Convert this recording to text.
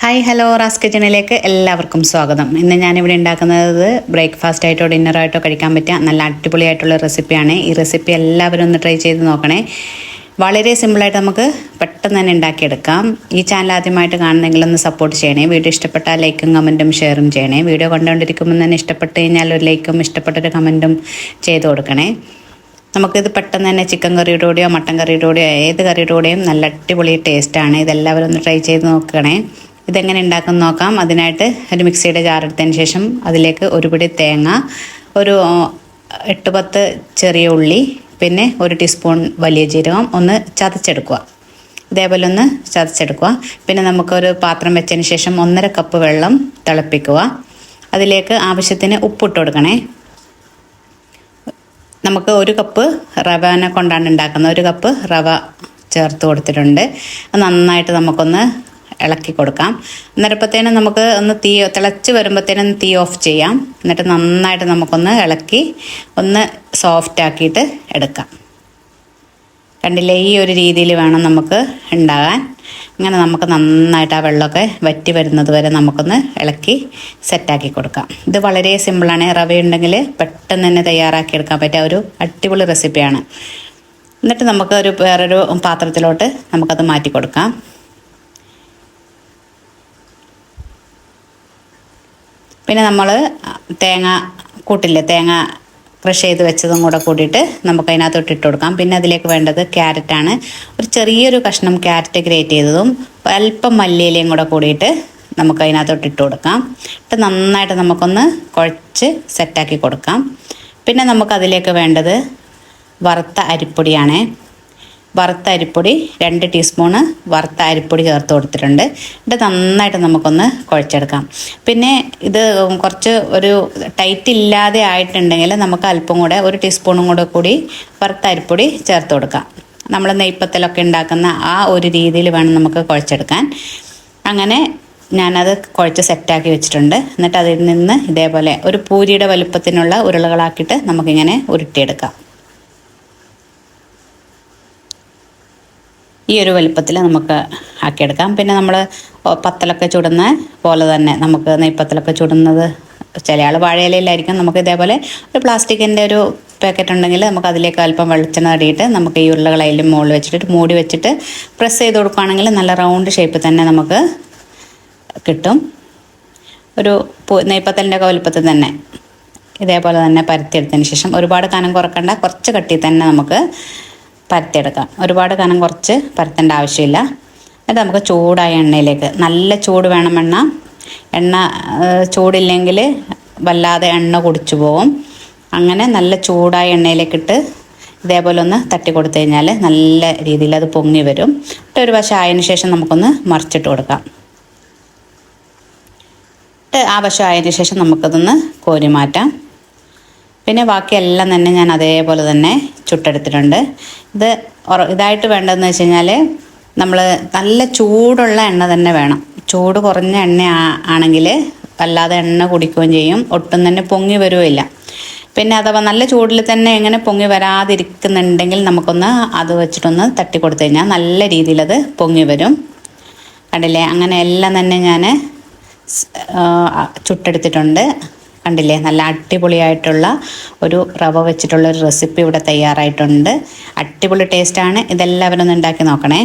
Hi hello Ras കിച്ചണിലേക്ക് എല്ലാവർക്കും സ്വാഗതം. ഇന്ന് ഞാനിവിടെ ഉണ്ടാക്കുന്നത് ബ്രേക്ക്ഫാസ്റ്റ് ആയിട്ടോ ഡിന്നറായിട്ടോ കഴിക്കാൻ പറ്റിയ നല്ല അടിപൊളിയായിട്ടുള്ള റെസിപ്പിയാണ്. ഈ റെസിപ്പി എല്ലാവരും ഒന്ന് ട്രൈ ചെയ്ത് നോക്കണേ. വളരെ സിമ്പിളായിട്ട് നമുക്ക് പെട്ടെന്ന് തന്നെ ഉണ്ടാക്കിയെടുക്കാം. ഈ ചാനൽ ആദ്യമായിട്ട് കാണുന്നെങ്കിൽ ഒന്ന് സപ്പോർട്ട് ചെയ്യണേ. വീഡിയോ ഇഷ്ടപ്പെട്ടാൽ ലൈക്കും കമൻറ്റും ഷെയറും ചെയ്യണേ. വീഡിയോ കണ്ടുകൊണ്ടിരിക്കുമ്പോൾ തന്നെ ഇഷ്ടപ്പെട്ട് കഴിഞ്ഞാൽ ഒരു ലൈക്കും ഇഷ്ടപ്പെട്ടൊരു കമൻറ്റും ചെയ്ത് കൊടുക്കണേ. നമുക്കിത് പെട്ടെന്ന് തന്നെ ചിക്കൻ കറിയുടെ കൂടെയോ മട്ടൻ കറിയുടെ കൂടെയോ ഏത് കറിയുടെ കൂടെയും നല്ല അടിപൊളി ടേസ്റ്റാണ്. ഇതെല്ലാവരും ഒന്ന് ട്രൈ ചെയ്ത് നോക്കണേ. ഇതെങ്ങനെ ഉണ്ടാക്കും നോക്കാം. അതിനായിട്ട് ഒരു മിക്സിയുടെ ജാറെടുത്തതിന് ശേഷം അതിലേക്ക് ഒരു പിടി തേങ്ങ, ഒരു 8-10 ചെറിയ ഉള്ളി, പിന്നെ 1 ടീസ്പൂൺ വലിയ ജീരകം ഒന്ന് ചതച്ചെടുക്കുക. ഇതേപോലെ ഒന്ന് ചതച്ചെടുക്കുക. പിന്നെ നമുക്കൊരു പാത്രം വെച്ചതിന് ശേഷം 1.5 കപ്പ് വെള്ളം തിളപ്പിക്കുക. അതിലേക്ക് ആവശ്യത്തിന് ഉപ്പിട്ട് കൊടുക്കണേ. നമുക്ക് 1 കപ്പ് റവനെ കൊണ്ടാണ് ഉണ്ടാക്കുന്നത്. 1 കപ്പ് റവ ചേർത്ത് കൊടുത്തിട്ടുണ്ട്. നന്നായിട്ട് നമുക്കൊന്ന് ഇളക്കി കൊടുക്കാം. അന്നേരപ്പത്തേനും നമുക്ക് ഒന്ന് തിളച്ച് വരുമ്പോഴത്തേനും തീ ഓഫ് ചെയ്യാം. എന്നിട്ട് നന്നായിട്ട് നമുക്കൊന്ന് ഇളക്കി ഒന്ന് സോഫ്റ്റ് ആക്കിയിട്ട് എടുക്കാം. കണ്ടില്ലേ, ഈ ഒരു രീതിയിൽ വേണം നമുക്ക് ഉണ്ടാകാൻ. ഇങ്ങനെ നമുക്ക് നന്നായിട്ട് ആ വെള്ളമൊക്കെ വറ്റി വരുന്നത് വരെ നമുക്കൊന്ന് ഇളക്കി സെറ്റാക്കി കൊടുക്കാം. ഇത് വളരെ സിമ്പിളാണ്. റവയുണ്ടെങ്കിൽ പെട്ടെന്ന് തന്നെ തയ്യാറാക്കിയെടുക്കാൻ പറ്റിയ ഒരു അടിപൊളി റെസിപ്പിയാണ്. എന്നിട്ട് നമുക്ക് വേറൊരു പാത്രത്തിലോട്ട് നമുക്കത് മാറ്റി കൊടുക്കാം. പിന്നെ നമ്മൾ തേങ്ങ കൂട്ടില്ലേ, തേങ്ങ ക്രഷ് ചെയ്ത് വെച്ചതും കൂടെ കൂട്ടിയിട്ട് നമുക്ക് അതിനകത്തോട്ട് ഇട്ട് കൊടുക്കാം. പിന്നെ അതിലേക്ക് വേണ്ടത് ക്യാരറ്റാണ്. ഒരു ചെറിയൊരു കഷ്ണം ക്യാരറ്റ് ഗ്രേറ്റ് ചെയ്തതും അല്പം മല്ലിയിലയും കൂടെ കൂടിയിട്ട് നമുക്ക് അതിനകത്തോട്ട് ഇട്ട് കൊടുക്കാം. ഇട്ട് നന്നായിട്ട് നമുക്കൊന്ന് കുഴച്ച് സെറ്റാക്കി കൊടുക്കാം. പിന്നെ നമുക്കതിലേക്ക് വേണ്ടത് വറുത്ത അരിപ്പൊടിയാണ്. വറുത്ത അരിപ്പൊടി 2 ടീസ്പൂണ് വറുത്ത അരിപ്പൊടി ചേർത്ത് കൊടുത്തിട്ടുണ്ട്. ഇത് നന്നായിട്ട് നമുക്കൊന്ന് കുഴച്ചെടുക്കാം. പിന്നെ ഇത് കുറച്ച് ഒരു ടൈറ്റ് ഇല്ലാതെ ആയിട്ടുണ്ടെങ്കിൽ നമുക്ക് അല്പം കൂടെ 1 ടീസ്പൂണും കൂടി വറുത്ത അരിപ്പൊടി ചേർത്ത് കൊടുക്കാം. നമ്മൾ നെയ്പ്പത്തലൊക്കെ ഉണ്ടാക്കുന്ന ആ ഒരു രീതിയിൽ വേണം നമുക്ക് കുഴച്ചെടുക്കാൻ. അങ്ങനെ ഞാനത് കുഴച്ച് സെറ്റാക്കി വെച്ചിട്ടുണ്ട്. എന്നിട്ട് അതിൽ നിന്ന് ഇതേപോലെ ഒരു പൂരിയുടെ വലുപ്പത്തിനുള്ള ഉരുളകളാക്കിയിട്ട് നമുക്കിങ്ങനെ ഉരുട്ടിയെടുക്കാം. ഈ ഒരു വലുപ്പത്തിൽ നമുക്ക് ആക്കിയെടുക്കാം. പിന്നെ നമ്മൾ പത്തലൊക്കെ ചുടുന്ന പോലെ തന്നെ നമുക്ക് നെയ്പ്പത്തലൊക്കെ ചുടുന്നത്, ചില ആൾ വാഴയിലയിലായിരിക്കും. നമുക്ക് ഇതേപോലെ ഒരു പ്ലാസ്റ്റിക്കിൻ്റെ ഒരു പാക്കറ്റ് ഉണ്ടെങ്കിൽ നമുക്ക് അതിലേക്ക് അല്പം വെളിച്ചെണ്ണ തടിയിട്ട് നമുക്ക് ഈ ഉരുളകളതിലും മുകളിൽ വെച്ചിട്ട് മൂടി വെച്ചിട്ട് പ്രസ് ചെയ്ത് കൊടുക്കുകയാണെങ്കിൽ നല്ല റൗണ്ട് ഷേപ്പ് തന്നെ നമുക്ക് കിട്ടും. ഒരു നെയ്പ്പത്തലിൻ്റെ ഒക്കെ വലുപ്പത്തിൽ തന്നെ ഇതേപോലെ തന്നെ പരത്തിയെടുത്തതിന് ശേഷം ഒരുപാട് കനം കുറക്കണ്ട, കുറച്ച് കട്ടി തന്നെ നമുക്ക് പരത്തിയെടുക്കാം. ഒരുപാട് കനം കുറച്ച് പരത്തേണ്ട ആവശ്യമില്ല. എന്നിട്ട് നമുക്ക് ചൂടായ എണ്ണയിലേക്ക്, നല്ല ചൂട് വേണം എണ്ണ ചൂടില്ലെങ്കിൽ വല്ലാതെ എണ്ണ കുടിച്ചു പോകും. അങ്ങനെ നല്ല ചൂടായ എണ്ണയിലേക്കിട്ട് ഇതേപോലെ ഒന്ന് തട്ടി കൊടുത്തു കഴിഞ്ഞാൽ നല്ല രീതിയിൽ അത് പൊങ്ങി വരും. എന്നിട്ട് ഒരു വശം ആയതിനു ശേഷം നമുക്കൊന്ന് മറിച്ചിട്ട് കൊടുക്കാം. ആ വശം ആയതിനു ശേഷം നമുക്കതൊന്ന് കോരി മാറ്റാം. പിന്നെ ബാക്കിയെല്ലാം തന്നെ ഞാൻ അതേപോലെ തന്നെ ചുട്ടെടുത്തിട്ടുണ്ട്. ഇതായിട്ട് വേണ്ടതെന്ന് വെച്ച് കഴിഞ്ഞാൽ നമ്മൾ നല്ല ചൂടുള്ള എണ്ണ തന്നെ വേണം. ചൂട് കുറഞ്ഞ എണ്ണ ആണെങ്കിൽ വല്ലാതെ എണ്ണ കുടിക്കുകയും ചെയ്യും, ഒട്ടും തന്നെ പൊങ്ങി വരുകയില്ല. പിന്നെ അഥവാ നല്ല ചൂടിൽ തന്നെ എങ്ങനെ പൊങ്ങി വരാതിരിക്കുന്നുണ്ടെങ്കിൽ നമുക്കൊന്ന് അത് വെച്ചിട്ടൊന്ന് തട്ടി കൊടുത്തു കഴിഞ്ഞാൽ നല്ല രീതിയിലത് പൊങ്ങി വരും. കണ്ടില്ലേ, അങ്ങനെ എല്ലാം തന്നെ ഞാൻ ചുട്ടെടുത്തിട്ടുണ്ട്. കണ്ടില്ലേ, നല്ല അടിപൊളിയായിട്ടുള്ള ഒരു റവ വെച്ചിട്ടുള്ള ഒരു റെസിപ്പി ഇവിടെ തയ്യാറായിട്ടുണ്ട്. അടിപൊളി ടേസ്റ്റാണ്. ഇതെല്ലാവരും ഒന്ന് ഉണ്ടാക്കി നോക്കണേ.